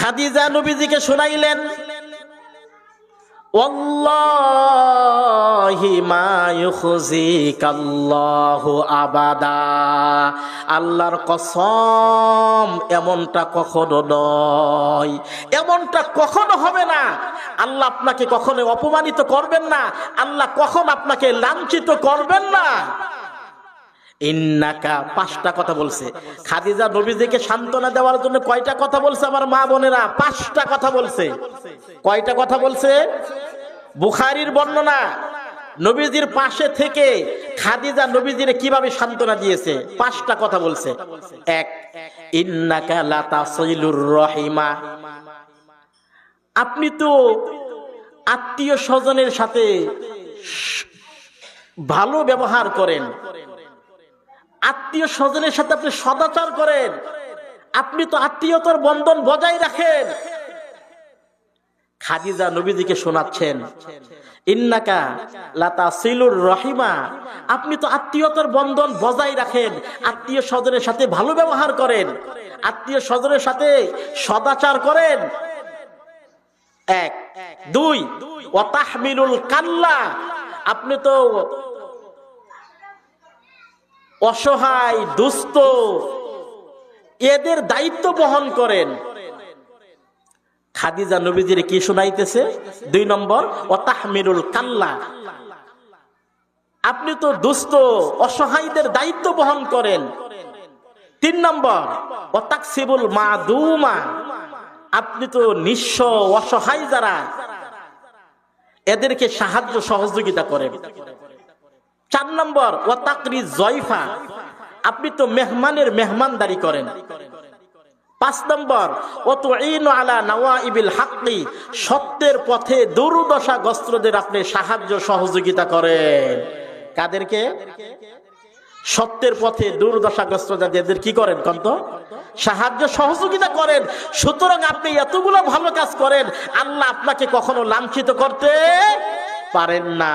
খাদিজা নবীজিকে শোনাইলেন, ওয়াল্লাহি মা ইউখজিকাল্লাহু আবাদা, আল্লাহর কসম এমনটা কখনো নয়, এমনটা কখনো হবে না। আল্লাহ আপনাকে কখনো অপমানিত করবেন না, আল্লাহ কখন আপনাকে লাঞ্ছিত করবেন না। ইন্নাকা, 5টা কথা বলছে। খাদিজা নবীজিকে সান্ত্বনা দেওয়ার জন্য কয়টা কথা বলছে আমার মা বোনেরা? 5টা কথা বলছে। কয়টা কথা বলছে? বুখারীর বর্ণনা, নবীজির পাশে থেকে খাদিজা নবীজিরে কিভাবে সান্ত্বনা দিয়েছে, 5টা কথা বলছে। 1, ইন্নাকা লাতাসিলুর রহিমা, আপনি তো আত্মীয় স্বজনের সাথে ভালো ব্যবহার করেন, আত্মীয় স্বজনের সাথে আপনি সদাচার করেন, আপনি তো আত্মীয়তার বন্ধন বজায় রাখেন। খাদিজা নবীজিকে শোনাচ্ছেন, ইন্নাকা লাতাসিলুর রহিমা, আপনি তো আত্মীয়তার বন্ধন বজায় রাখেন, আত্মীয় স্বজনের সাথে ভালো ব্যবহার করেন, আত্মীয় স্বজনের সাথে সদাচার করেন। 1, 2, ওয়া তাহমিলুল কাল্লা, আপনি তো অসহায় দুস্থ এদের দায়িত্ব বহন করেন। খাদিজা নবীজির কি শোনাইতেছে? 2 নম্বর, ওয়া তাহমিলুল কাল্লা, আপনি তো দুস্থ অসহায়দের দায়িত্ব বহন করেন। 3 নম্বর, ওয়া তাকসিবুল মাদুমা, আপনি তো নিঃস্ব অসহায় যারা এদেরকে সাহায্য সহযোগিতা করেন। 4 নম্বর, ওয়া তাকরিজ জয়ফা, আপনি তো মেহমানের মেহমানদারি করেন। 5 নম্বর, ওয়া তুঈনু আলা নাওয়াইবিল হাক্কি, সত্যের পথে দুর্দশাগ্রস্তদের আপনি সাহায্য সহযোগিতা করেন। কাদেরকে? সত্যের পথে দুর্দশাগ্রস্তদের কি করেন? কন্ত সাহায্য সহযোগিতা করেন। সুতরাং আপনি এতগুলো ভালো কাজ করেন, আল্লাহ আপনাকে কখনো লাঞ্ছিত করতে পারেন না।